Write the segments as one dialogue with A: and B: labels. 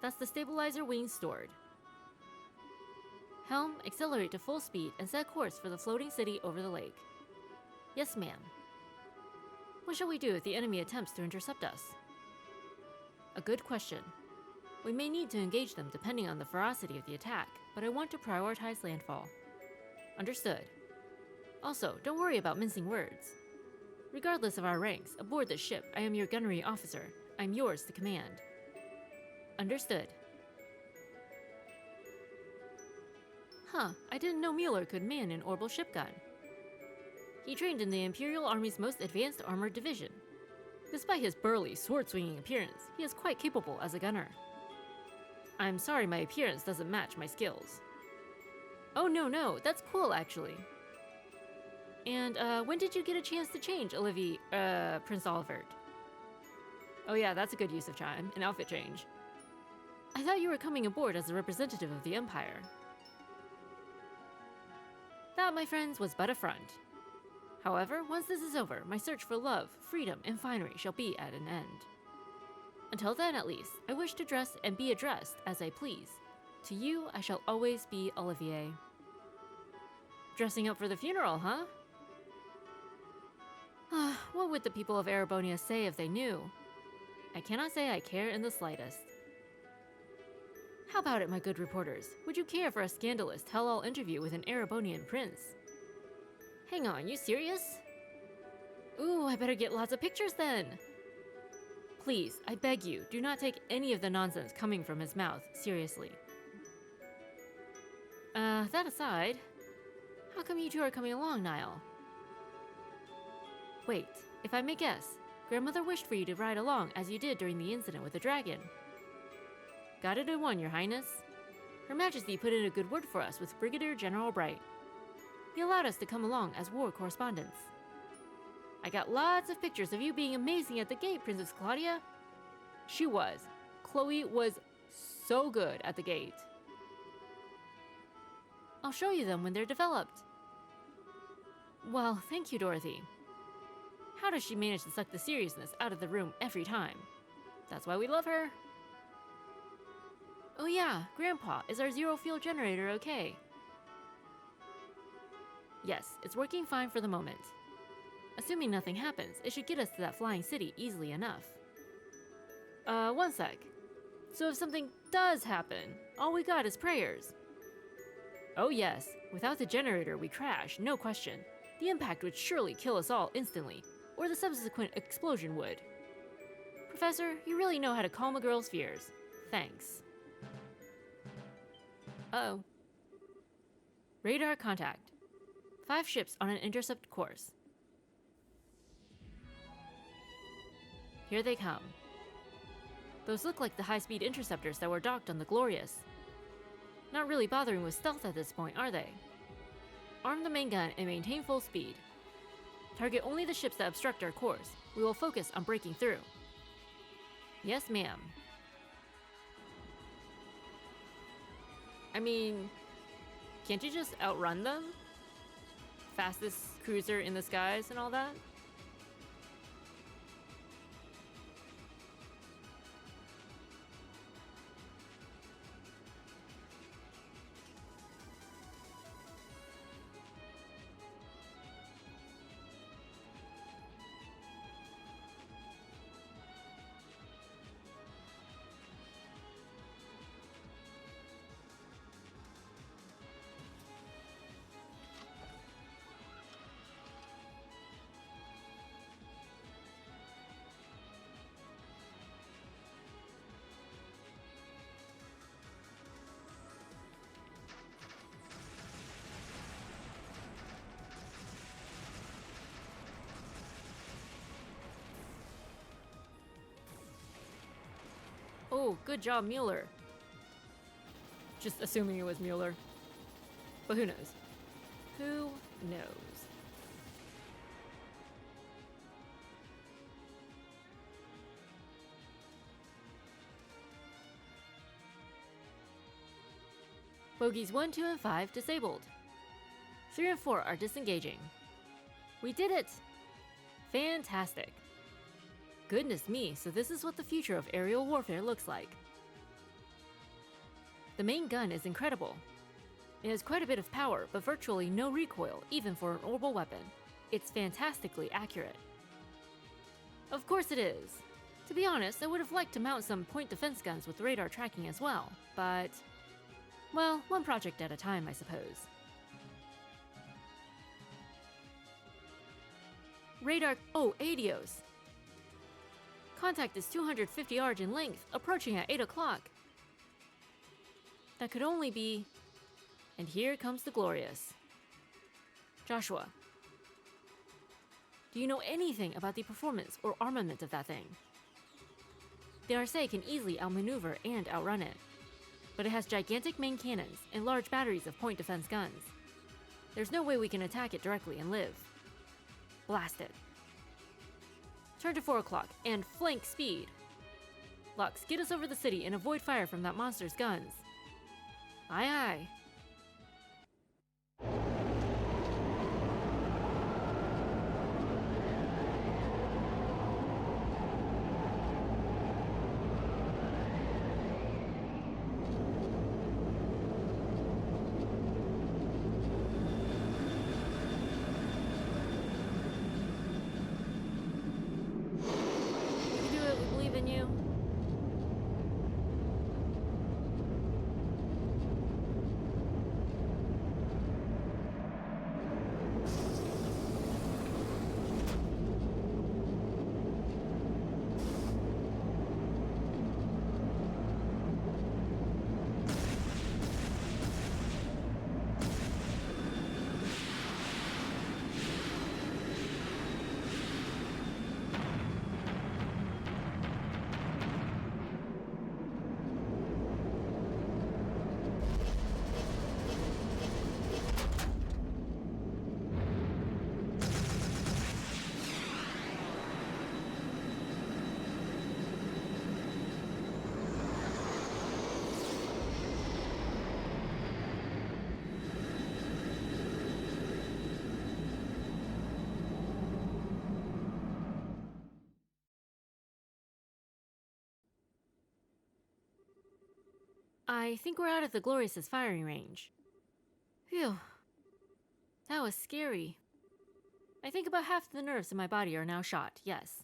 A: That's the stabilizer wings stored. Helm, accelerate to full speed and set course for the floating city over the lake. Yes, ma'am. What shall we do if the enemy attempts to intercept us? A good question. We may need to engage them depending on the ferocity of the attack, but I want to prioritize landfall. Understood. Also, don't worry about mincing words. Regardless of our ranks, aboard this ship, I am your gunnery officer. I'm yours to command. Understood. Huh, I didn't know Mueller could man an orbital ship gun. He trained in the Imperial Army's most advanced armored division. Despite his burly, sword-swinging appearance, he is quite capable as a gunner. I'm sorry my appearance doesn't match my skills. Oh no, that's cool actually. And when did you get a chance to change, Prince Olivert? Oh yeah, that's a good use of time, an outfit change. I thought you were coming aboard as a representative of the Empire. That, my friends, was but a front. However, once this is over, my search for love, freedom, and finery shall be at an end. Until then, at least, I wish to dress and be addressed as I please. To you, I shall always be Olivier. Dressing up for the funeral, huh? What would the people of Erebonia say if they knew? I cannot say I care in the slightest. How about it, my good reporters? Would you care for a scandalous tell-all interview with an Erebonian prince? Hang on, you serious? Ooh, I better get lots of pictures then! Please, I beg you, do not take any of the nonsense coming from his mouth seriously. That aside, how come you two are coming along, Niall? Wait, if I may guess, Grandmother wished for you to ride along as you did during the incident with the dragon. Got it in one, Your Highness. Her Majesty put in a good word for us with Brigadier General Bright. He allowed us to come along as war correspondents. I got lots of pictures of you being amazing at the gate, Princess Claudia. She was. Chloe was so good at the gate. I'll show you them when they're developed. Well, thank you, Dorothy. How does she manage to suck the seriousness out of the room every time? That's why we love her. Oh yeah, Grandpa, is our zero fuel generator okay? Yes, it's working fine for the moment. Assuming nothing happens, it should get us to that flying city easily enough. One sec. So if something does happen, all we got is prayers. Oh yes, without the generator we crash, no question. The impact would surely kill us all instantly, or the subsequent explosion would. Professor, you really know how to calm a girl's fears. Thanks. Uh-oh. Radar contact. 5 ships on an intercept course. Here they come. Those look like the high-speed interceptors that were docked on the Glorious. Not really bothering with stealth at this point, are they? Arm the main gun and maintain full speed. Target only the ships that obstruct our course. We will focus on breaking through. Yes, ma'am. I mean, can't you just outrun them? Fastest cruiser in the skies and all that? Oh, good job, Mueller. Just assuming it was Mueller. But who knows? Who knows? Bogies 1, 2, and 5 disabled. 3 and 4 are disengaging. We did it! Fantastic. Goodness me, so this is what the future of aerial warfare looks like. The main gun is incredible. It has quite a bit of power, but virtually no recoil, even for an orbital weapon. It's fantastically accurate. Of course it is. To be honest, I would have liked to mount some point defense guns with radar tracking as well, but... well, one project at a time, I suppose. Radar... oh, ADIOS! Contact is 250 yards in length, approaching at 8 o'clock. That could only be... and here comes the Glorious. Joshua, do you know anything about the performance or armament of that thing? The Arcee can easily outmaneuver and outrun it, but it has gigantic main cannons and large batteries of point defense guns. There's no way we can attack it directly and live. Blast it. Turn to 4 o'clock and flank speed. Lux, get us over the city and avoid fire from that monster's guns. Aye aye. I think we're out of the Glorious's firing range. Phew. That was scary. I think about half the nerves in my body are now shot, yes.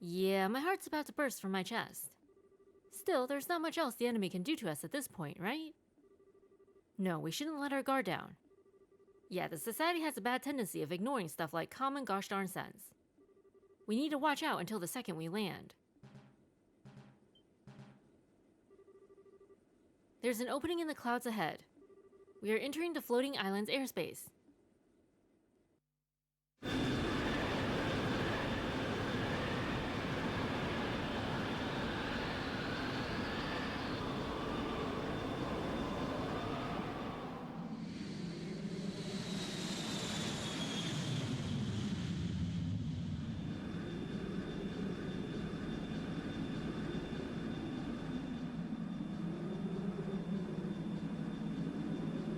A: Yeah, my heart's about to burst from my chest. Still, there's not much else the enemy can do to us at this point, right? No, we shouldn't let our guard down. Yeah, the Society has a bad tendency of ignoring stuff like common gosh darn sense. We need to watch out until the second we land. There's an opening in the clouds ahead. We are entering the floating island's airspace.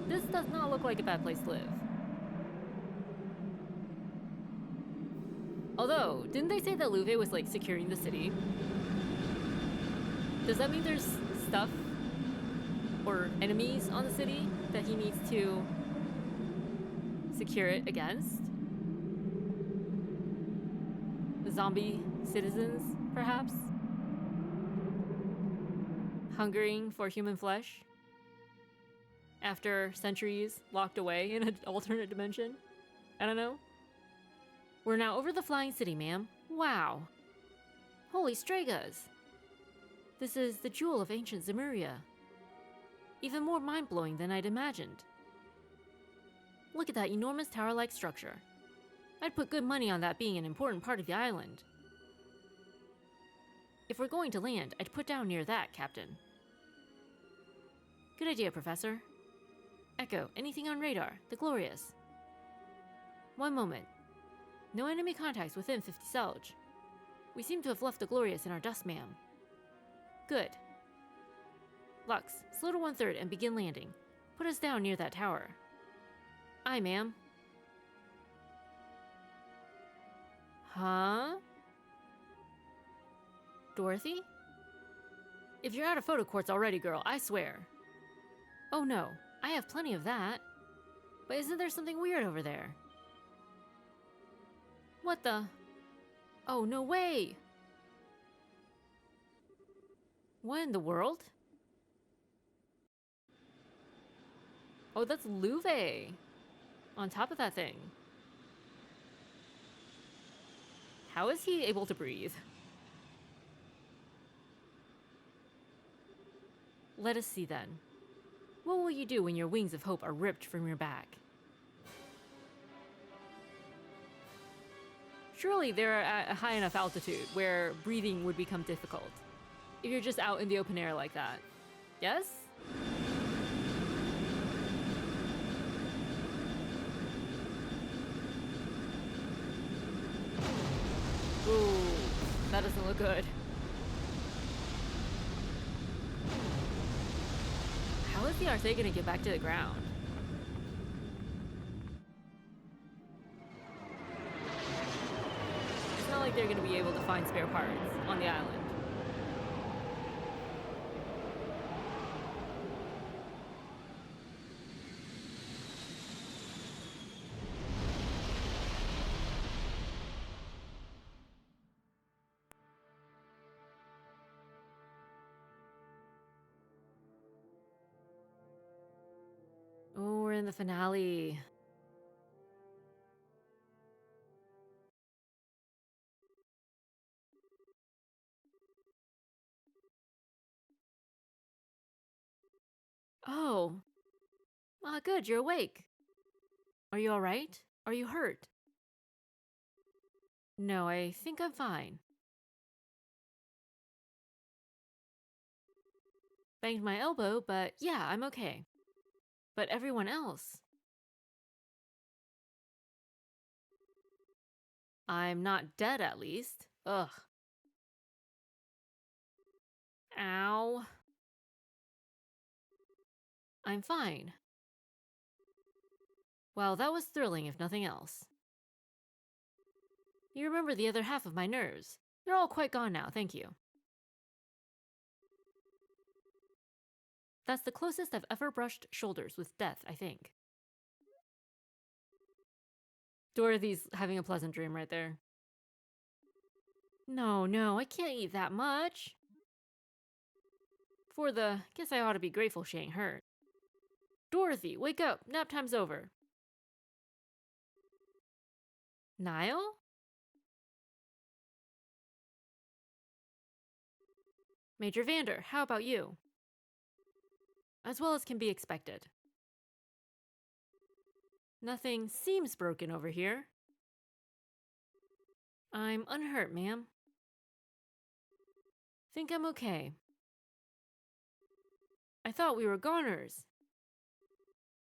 A: This does not look like a bad place to live. Although, didn't they say that Luve was like securing the city? Does that mean there's stuff or enemies on the city that he needs to secure it against? The zombie citizens, perhaps? Hungering for human flesh? After centuries locked away in an alternate dimension? I don't know. We're now over the flying city, ma'am. Wow. Holy Stragas. This is the jewel of ancient Zemuria. Even more mind-blowing than I'd imagined. Look at that enormous tower-like structure. I'd put good money on that being an important part of the island. If we're going to land, I'd put down near that, Captain. Good idea, Professor. Echo, anything on radar? The Glorious. One moment. No enemy contacts within 50 Selge. We seem to have left the Glorious in our dust, ma'am. Good. Lux, slow to 1/3 and begin landing. Put us down near that tower. Aye, ma'am. Huh? Dorothy? If you're out of photo quartz already, girl, I swear. Oh no, I have plenty of that. But isn't there something weird over there? What the? Oh, no way! What in the world? Oh, that's Louve on top of that thing. How is he able to breathe? Let us see then. What will you do when your wings of hope are ripped from your back? Surely they're at a high enough altitude where breathing would become difficult. If you're just out in the open air like that. Yes? Ooh, that doesn't look good. How is the Arthe gonna get back to the ground? It's not like they're gonna be able to find spare parts on the island. Oh, we're in the finale. Oh. Ah, good, you're awake. Are you alright? Are you hurt? No, I think I'm fine. Banged my elbow, but yeah, I'm okay. But everyone else. I'm not dead, at least. Ugh. Ow. I'm fine. Well, that was thrilling, if nothing else. You remember the other half of my nerves. They're all quite gone now, thank you. That's the closest I've ever brushed shoulders with death, I think. Dorothy's having a pleasant dream right there. No, I can't eat that much. Guess I ought to be grateful she ain't hurt. Dorothy, wake up, nap time's over. Niall? Major Vander, how about you? As well as can be expected. Nothing seems broken over here. I'm unhurt, ma'am. Think I'm okay. I thought we were goners.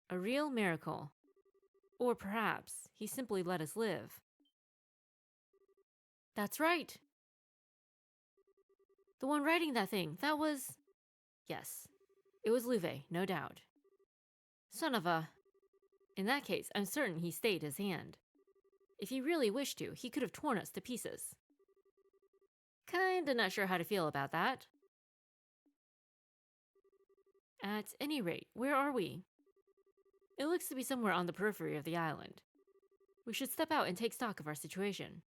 A: A real miracle. Or perhaps he simply let us live. That's right. The one riding that thing, that was... Yes, it was Louve, no doubt. Son of a... In that case, I'm certain he stayed his hand. If he really wished to, he could have torn us to pieces. Kinda not sure how to feel about that. At any rate, where are we? It looks to be somewhere on the periphery of the island. We should step out and take stock of our situation.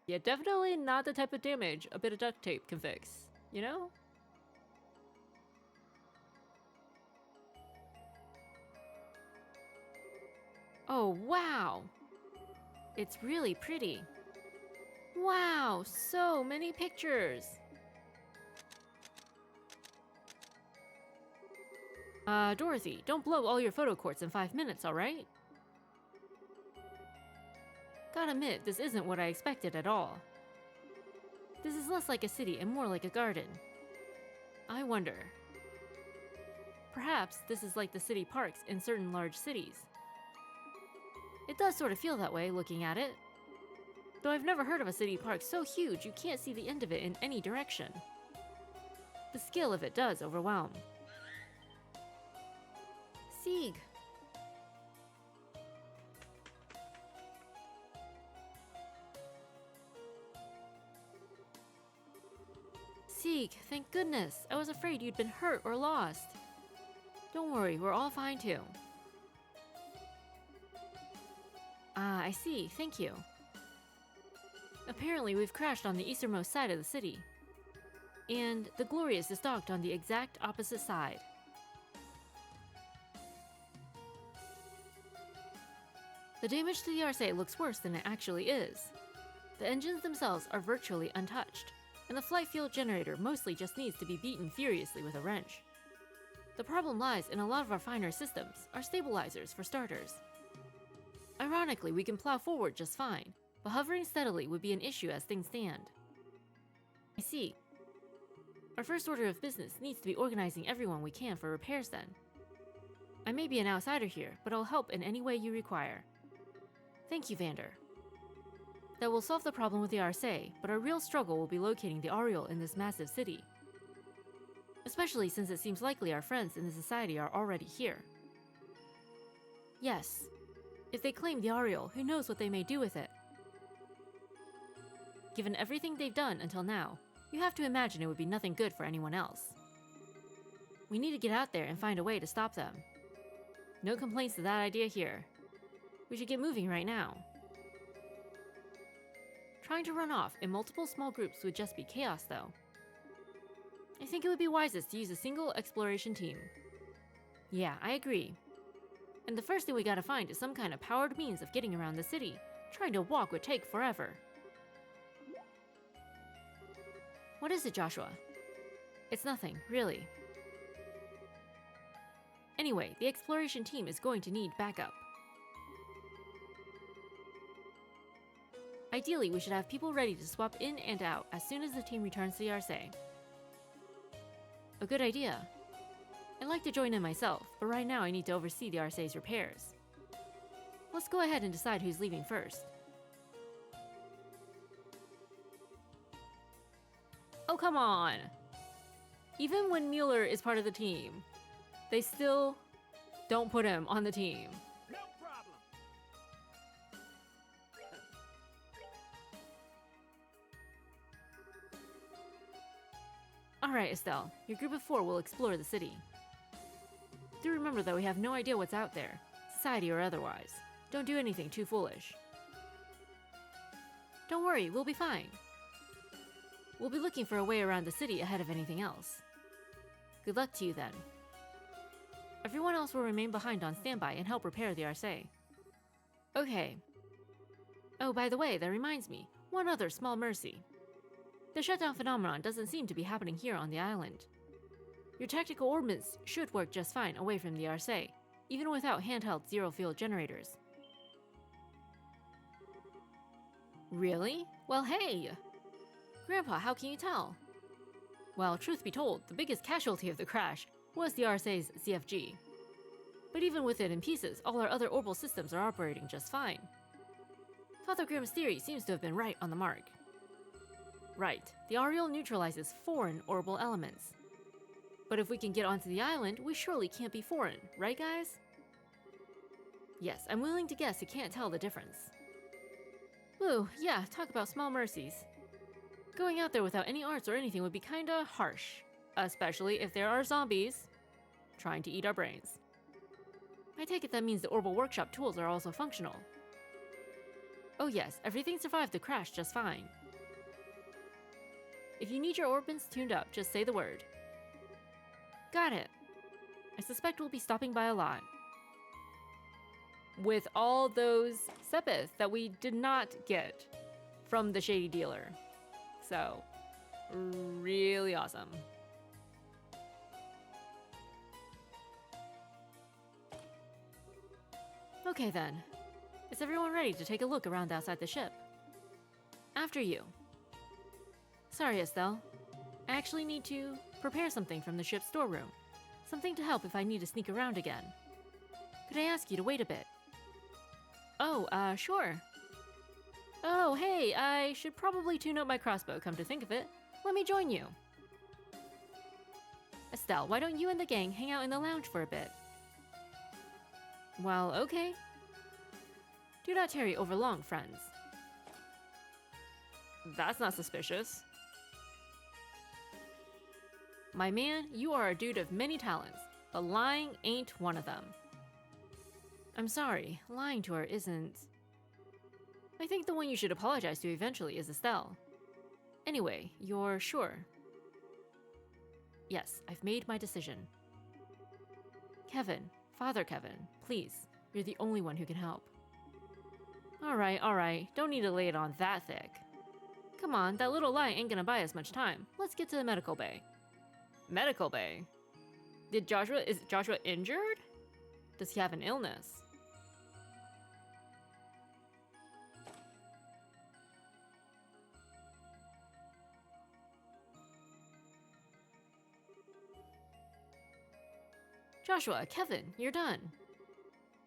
A: Yeah, definitely not the type of damage a bit of duct tape can fix, you know? Oh, wow! It's really pretty. Wow, so many pictures! Dorothy, don't blow all your photo quartz in 5 minutes, alright? Gotta admit, this isn't what I expected at all. This is less like a city and more like a garden. I wonder. Perhaps this is like the city parks in certain large cities. It does sort of feel that way looking at it. Though I've never heard of a city park so huge you can't see the end of it in any direction. The scale of it does overwhelm. Sieg! Seek, thank goodness. I was afraid you'd been hurt or lost. Don't worry, we're all fine too. Ah, I see, thank you. Apparently we've crashed on the easternmost side of the city. And the Glorious is docked on the exact opposite side. The damage to the Arcee looks worse than it actually is. The engines themselves are virtually untouched, and the flight fuel generator mostly just needs to be beaten furiously with a wrench. The problem lies in a lot of our finer systems, our stabilizers for starters. Ironically, we can plow forward just fine, but hovering steadily would be an issue as things stand. I see. Our first order of business needs to be organizing everyone we can for repairs then. I may be an outsider here, but I'll help in any way you require. Thank you, Vander. That will solve the problem with the Arcee, but our real struggle will be locating the Ariel in this massive city. Especially since it seems likely our friends in the society are already here. Yes. If they claim the Ariel, who knows what they may do with it? Given everything they've done until now, you have to imagine it would be nothing good for anyone else. We need to get out there and find a way to stop them. No complaints to that idea here. We should get moving right now. Trying to run off in multiple small groups would just be chaos, though. I think it would be wisest to use a single exploration team. Yeah, I agree. And the first thing we gotta find is some kind of powered means of getting around the city. Trying to walk would take forever. What is it, Joshua? It's nothing, really. Anyway, the exploration team is going to need backup. Ideally, we should have people ready to swap in and out as soon as the team returns to the Arcee. A good idea. I'd like to join in myself, but right now I need to oversee the Arcee's repairs. Let's go ahead and decide who's leaving first. Oh, come on! Even when Mueller is part of the team, they still don't put him on the team.
B: No problem.
A: Alright, Estelle. Your group of 4 will explore the city. Do remember that we have no idea what's out there, society or otherwise. Don't do anything too foolish. Don't worry, we'll be fine. We'll be looking for a way around the city ahead of anything else. Good luck to you then. Everyone else will remain behind on standby and help repair the Arcee. Okay. Oh, by the way, that reminds me, one other small mercy. The shutdown phenomenon doesn't seem to be happening here on the island. Your tactical orbits should work just fine away from the Arcee, even without handheld zero-field generators. Really? Well, hey! Grandpa, how can you tell? Well, truth be told, the biggest casualty of the crash was the Arcee's CFG. But even with it in pieces, all our other orbital systems are operating just fine. Father Grimm's theory seems to have been right on the mark. Right, the Ariel neutralizes foreign orbital elements. But if we can get onto the island, we surely can't be foreign, right guys? Yes, I'm willing to guess you can't tell the difference. Woo, yeah, talk about small mercies. Going out there without any arts or anything would be kinda harsh. Especially if there are zombies trying to eat our brains. I take it that means the Orbital Workshop tools are also functional. Oh yes, everything survived the crash just fine. If you need your orbits tuned up, just say the word. Got it. I suspect we'll be stopping by a lot. With all those Sepith that we did not get from the Shady Dealer. So, really awesome. Okay then. Is everyone ready to take a look around outside the ship? After you. Sorry, Estelle. I actually need to prepare something from the ship's storeroom. Something to help if I need to sneak around again. Could I ask you to wait a bit? Oh, sure. Oh, hey, I should probably tune up my crossbow, come to think of it. Let me join you. Estelle, why don't you and the gang hang out in the lounge for a bit? Well, okay. Do not tarry over long, friends. That's not suspicious. My man, you are a dude of many talents, but lying ain't one of them. I'm sorry, lying to her isn't... I think the one you should apologize to eventually is Estelle. Anyway, you're sure? Yes, I've made my decision. Kevin, Father Kevin, please, you're the only one who can help. Alright, don't need to lay it on that thick. Come on, that little lie ain't gonna buy us much time. Let's get to the medical bay. Medical bay? Is Joshua injured? Does he have an illness? Joshua, Kevin, you're done.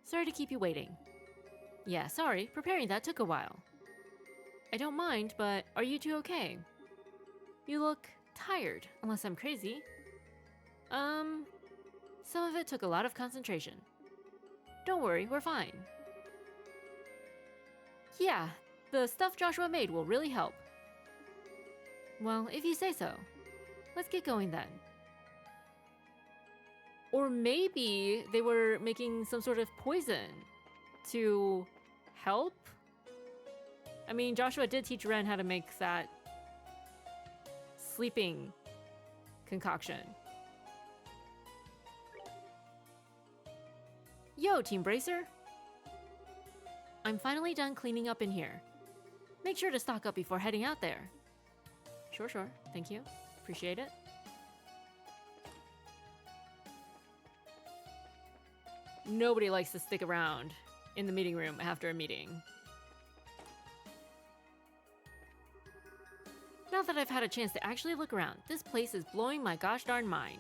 A: Sorry to keep you waiting. Yeah, sorry, preparing that took a while. I don't mind, but are you two okay? You look tired, unless I'm crazy. Some of it took a lot of concentration. Don't worry, we're fine. Yeah, the stuff Joshua made will really help. Well, if you say so. Let's get going then. Or maybe they were making some sort of poison to help? I mean, Joshua did teach Ren how to make that sleeping concoction. Yo, Team Bracer! I'm finally done cleaning up in here. Make sure to stock up before heading out there. Sure, thank you. Appreciate it. Nobody likes to stick around in the meeting room after a meeting. Now that I've had a chance to actually look around, this place is blowing my gosh darn mind.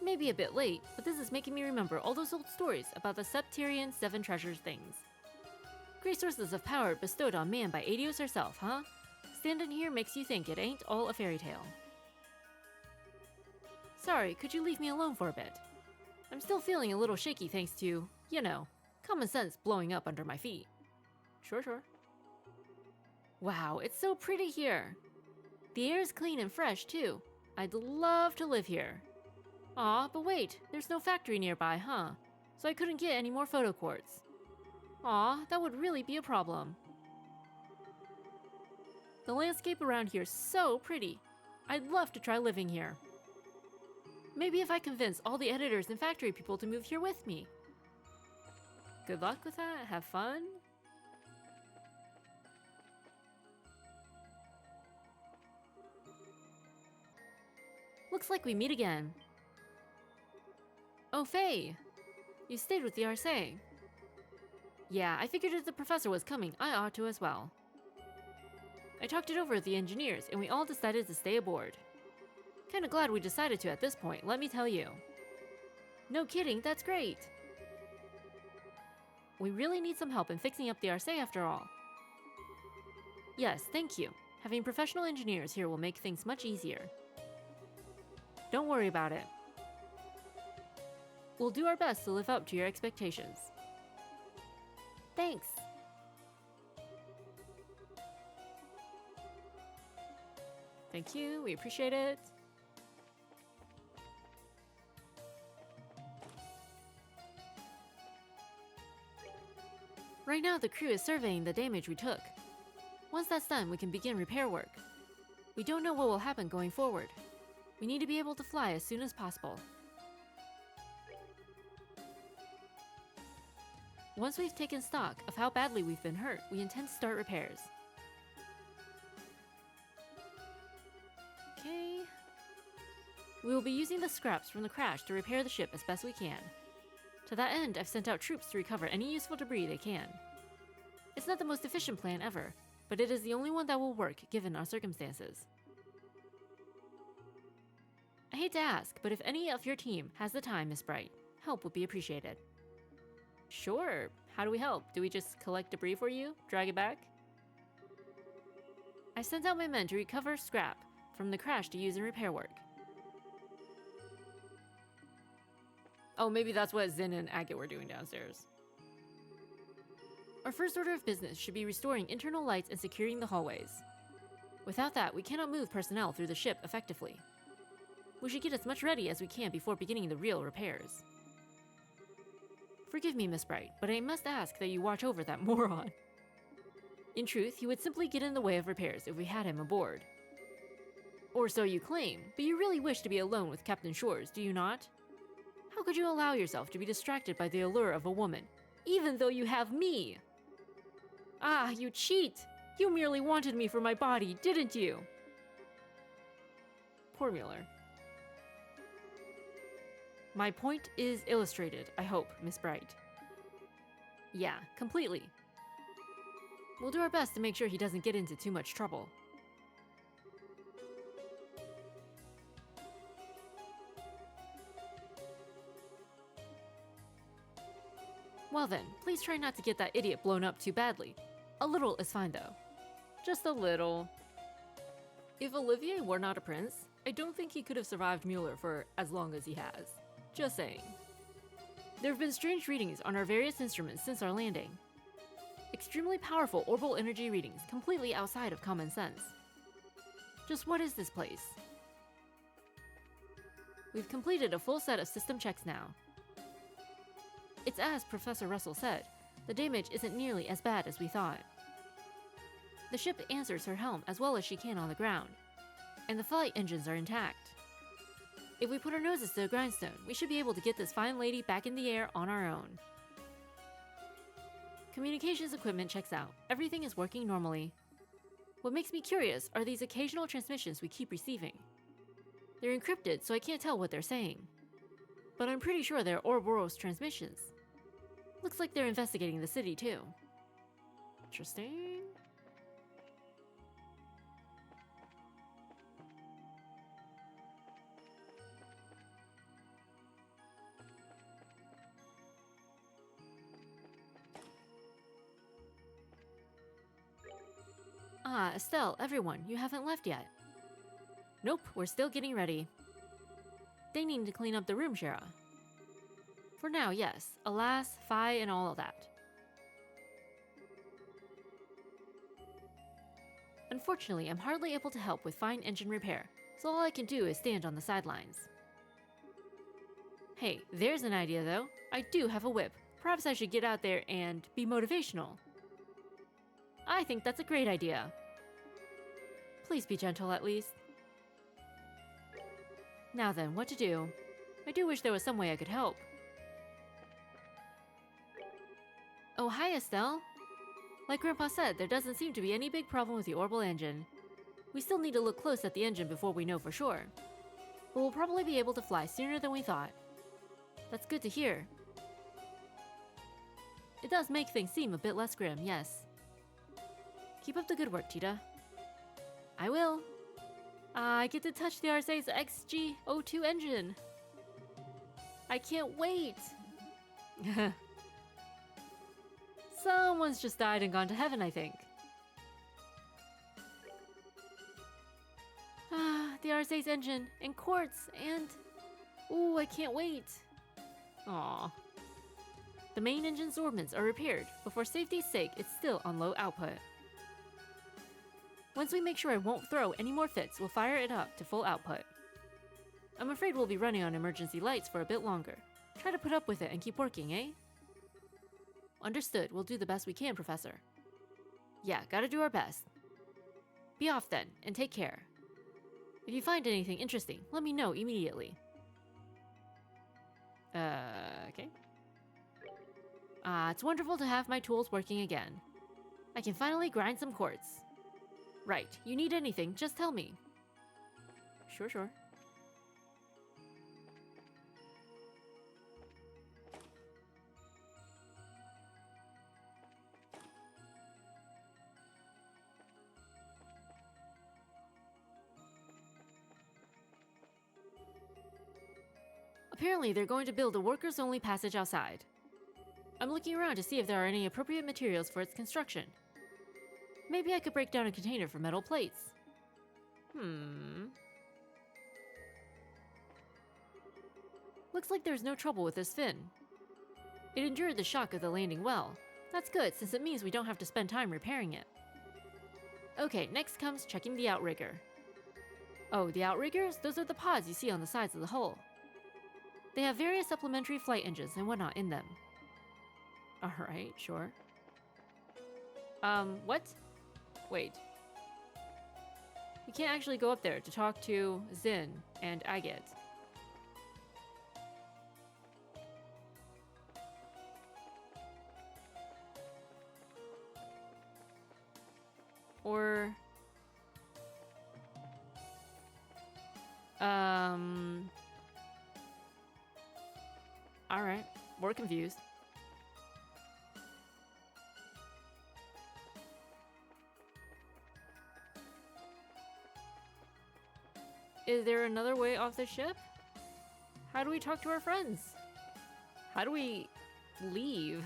A: Maybe a bit late, but this is making me remember all those old stories about the Septarian 7 treasures things. Great sources of power bestowed on man by Aidios herself, huh? Standing here makes you think it ain't all a fairy tale. Sorry, could you leave me alone for a bit? I'm still feeling a little shaky thanks to, you know, common sense blowing up under my feet. Sure. Wow, it's so pretty here. The air is clean and fresh, too. I'd love to live here. Aw, but wait, there's no factory nearby, huh? So I couldn't get any more photo quartz. Aw, that would really be a problem. The landscape around here is so pretty. I'd love to try living here. Maybe if I convince all the editors and factory people to move here with me. Good luck with that, have fun. Looks like we meet again. Oh, Faye! You stayed with the Arcee. Yeah, I figured if the professor was coming, I ought to as well. I talked it over with the engineers, and we all decided to stay aboard. Kinda glad we decided to at this point, let me tell you. No kidding, that's great! We really need some help in fixing up the Arcee after all. Yes, thank you. Having professional engineers here will make things much easier. Don't worry about it. We'll do our best to live up to your expectations. Thanks! Thank you, we appreciate it. Right now, the crew is surveying the damage we took. Once that's done, we can begin repair work. We don't know what will happen going forward. We need to be able to fly as soon as possible. Once we've taken stock of how badly we've been hurt, we intend to start repairs. Okay. We will be using the scraps from the crash to repair the ship as best we can. To that end, I've sent out troops to recover any useful debris they can. It's not the most efficient plan ever, but it is the only one that will work given our circumstances. I hate to ask, but if any of your team has the time, Miss Bright, help would be appreciated. Sure. How do we help? Do we just collect debris for you? Drag it back? I sent out my men to recover scrap from the crash to use in repair work. Oh, maybe that's what Zin and Agate were doing downstairs. Our first order of business should be restoring internal lights and securing the hallways. Without that, we cannot move personnel through the ship effectively. We should get as much ready as we can before beginning the real repairs. Forgive me, Miss Bright, but I must ask that you watch over that moron. In truth, he would simply get in the way of repairs if we had him aboard. Or so you claim, but you really wish to be alone with Captain Shores, do you not? How could you allow yourself to be distracted by the allure of a woman, even though you have me? Ah, you cheat! You merely wanted me for my body, didn't you? Poor Mueller. My point is illustrated, I hope, Miss Bright. Yeah, completely. We'll do our best to make sure he doesn't get into too much trouble. Well then, please try not to get that idiot blown up too badly. A little is fine though. Just a little. If Olivier were not a prince, I don't think he could have survived Mueller for as long as he has. Just saying. There have been strange readings on our various instruments since our landing. Extremely powerful orbital energy readings completely outside of common sense. Just what is this place? We've completed a full set of system checks now. It's as Professor Russell said, the damage isn't nearly as bad as we thought. The ship answers her helm as well as she can on the ground, and the flight engines are intact. If we put our noses to the grindstone, we should be able to get this fine lady back in the air on our own. Communications equipment checks out. Everything is working normally. What makes me curious are these occasional transmissions we keep receiving. They're encrypted, so I can't tell what they're saying. But I'm pretty sure they're Ouroboros transmissions. Looks like they're investigating the city too. Interesting. Ah, Estelle, everyone, you haven't left yet. Nope, we're still getting ready. They need to clean up the room, Shara. For now, yes. Alas, Phi, and all of that. Unfortunately, I'm hardly able to help with fine engine repair, so all I can do is stand on the sidelines. Hey, there's an idea though. I do have a whip. Perhaps I should get out there and be motivational. I think that's a great idea. Please be gentle at least. Now then, what to do? I do wish there was some way I could help. Oh, hi Estelle. Like Grandpa said, there doesn't seem to be any big problem with the orbital engine. We still need to look close at the engine before we know for sure. But we'll probably be able to fly sooner than we thought. That's good to hear. It does make things seem a bit less grim, yes. Keep up the good work, Tita. I will. I get to touch the RSA's XG02 engine. I can't wait. Someone's just died and gone to heaven, I think. Ah, the RSA's engine, and quartz, and... Ooh, I can't wait. Aww. The main engine's orbments are repaired, but for safety's sake, it's still on low output. Once we make sure it won't throw any more fits, we'll fire it up to full output. I'm afraid we'll be running on emergency lights for a bit longer. Try to put up with it and keep working, eh? Understood. We'll do the best we can, Professor. Yeah, gotta do our best. Be off then, and take care. If you find anything interesting, let me know immediately. Okay. It's wonderful to have my tools working again. I can finally grind some quartz. Right, you need anything, just tell me. Sure. Apparently, they're going to build a workers-only passage outside. I'm looking around to see if there are any appropriate materials for its construction. Maybe I could break down a container for metal plates. Looks like there's no trouble with this fin. It endured the shock of the landing well. That's good, since it means we don't have to spend time repairing it. Okay, next comes checking the outrigger. Oh, the outriggers? Those are the pods you see on the sides of the hull. They have various supplementary flight engines and whatnot in them. Alright, sure. What? Wait. We can't actually go up there to talk to Zin and Agate. Or... Alright, we're confused. Is there another way off the ship? How do we talk to our friends? How do we leave?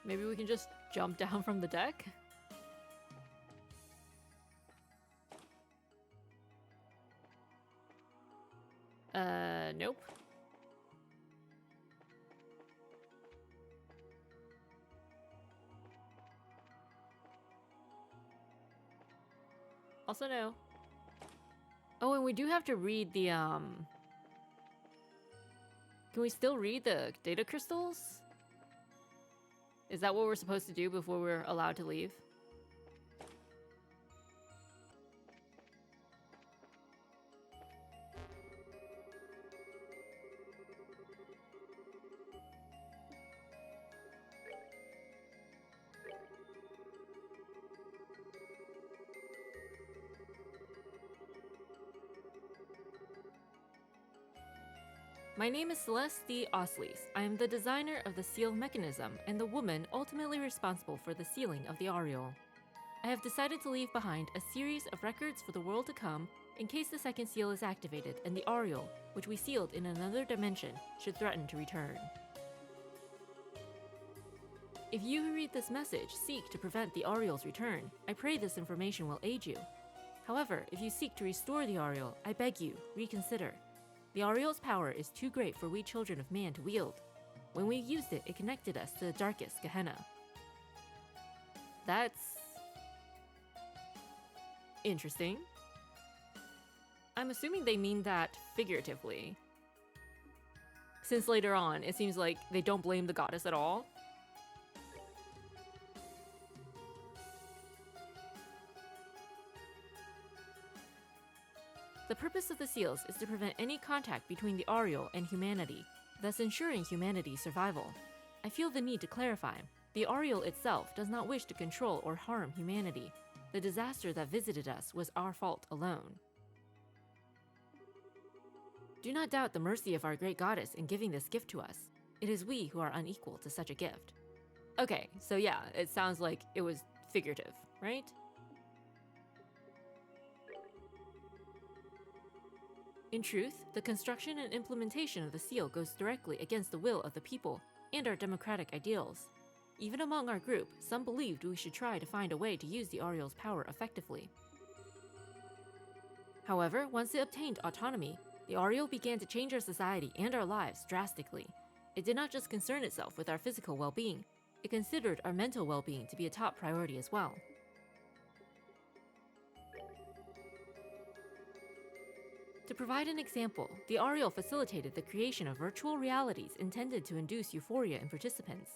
A: Maybe we can just jump down from the deck? Nope. Also no. Oh, and we do have to read the, Can we still read the data crystals? Is that what we're supposed to do before we're allowed to leave? My name is Celeste D. Osleys. I am the designer of the seal mechanism and the woman ultimately responsible for the sealing of the Aureole. I have decided to leave behind a series of records for the world to come in case the second seal is activated and the Aureole, which we sealed in another dimension, should threaten to return. If you who read this message seek to prevent the Aureole's return, I pray this information will aid you. However, if you seek to restore the Aureole, I beg you, reconsider. The Aureole's power is too great for we children of man to wield. When we used it, it connected us to the darkest Gehenna. That's... interesting. I'm assuming they mean that figuratively, since later on, it seems like they don't blame the goddess at all. The purpose of the seals is to prevent any contact between the Aureole and humanity, thus ensuring humanity's survival. I feel the need to clarify. The Aureole itself does not wish to control or harm humanity. The disaster that visited us was our fault alone. Do not doubt the mercy of our great goddess in giving this gift to us. It is we who are unequal to such a gift. Okay, so yeah, it sounds like it was figurative, right? In truth, the construction and implementation of the seal goes directly against the will of the people and our democratic ideals. Even among our group, some believed we should try to find a way to use the Aureole's power effectively. However, once it obtained autonomy, the Aureole began to change our society and our lives drastically. It did not just concern itself with our physical well-being, it considered our mental well-being to be a top priority as well. To provide an example, the Aureole facilitated the creation of virtual realities intended to induce euphoria in participants.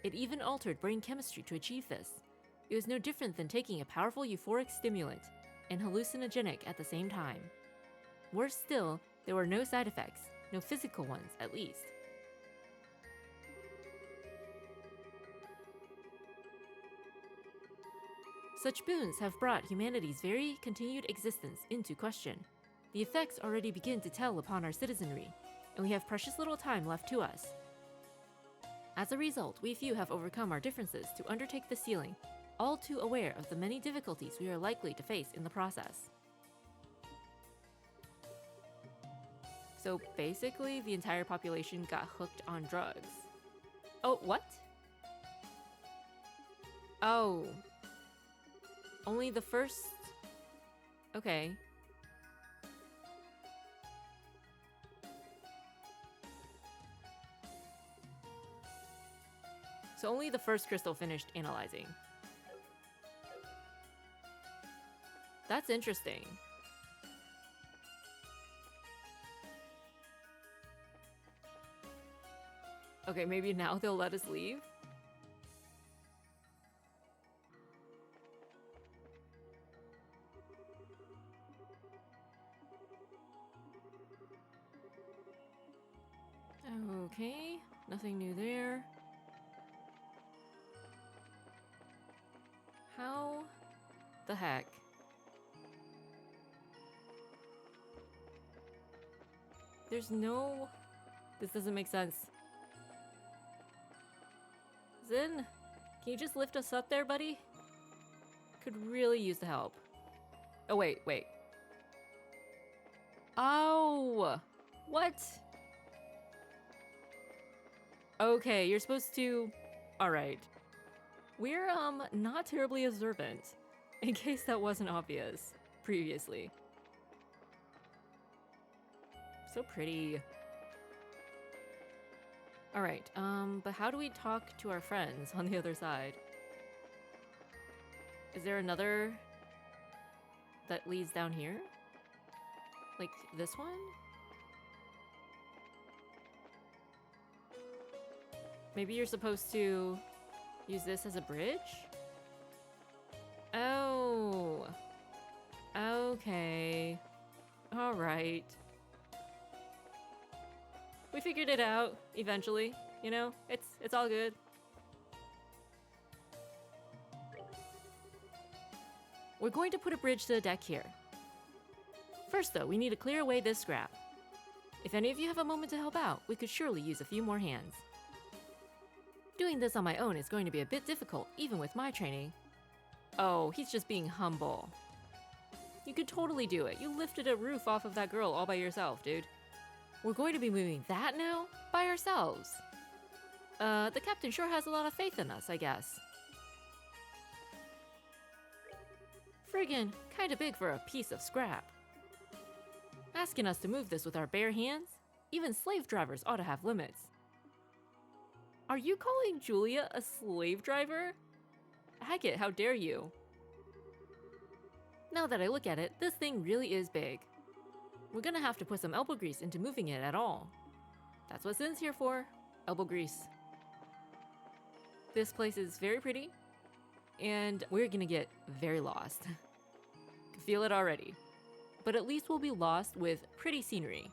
A: It even altered brain chemistry to achieve this. It was no different than taking a powerful euphoric stimulant and hallucinogenic at the same time. Worse still, there were no side effects, no physical ones at least. Such boons have brought humanity's very continued existence into question. The effects already begin to tell upon our citizenry, and we have precious little time left to us. As a result, we few have overcome our differences to undertake the sealing, all too aware of the many difficulties we are likely to face in the process. So basically, the entire population got hooked on drugs. Oh, what? Oh. Only the first... Okay. So only the first crystal finished analyzing. That's interesting. Okay, maybe now they'll let us leave? Okay, nothing new there. How the heck? There's no... This doesn't make sense. Zin, can you just lift us up there, buddy? Could really use the help. Oh, wait. Oh! What? Okay, you're supposed to... Alright. We're, not terribly observant. In case that wasn't obvious previously. So pretty. Alright, but how do we talk to our friends on the other side? Is there another that leads down here? Like this one? Maybe you're supposed to use this as a bridge? Oh. Okay. Alright. We figured it out eventually, you know? It's all good. We're going to put a bridge to the deck here. First though, we need to clear away this scrap. If any of you have a moment to help out, we could surely use a few more hands. Doing this on my own is going to be a bit difficult, even with my training. Oh, he's just being humble. You could totally do it. You lifted a roof off of that girl all by yourself, dude. We're going to be moving that now? By ourselves? The captain sure has a lot of faith in us, I guess. Friggin' kinda big for a piece of scrap. Asking us to move this with our bare hands? Even slave drivers ought to have limits. Are you calling Julia a slave driver? Hackett, how dare you? Now that I look at it, this thing really is big. We're gonna have to put some elbow grease into moving it at all. That's what Zin's here for. Elbow grease. This place is very pretty, and we're gonna get very lost. Can feel it already. But at least we'll be lost with pretty scenery.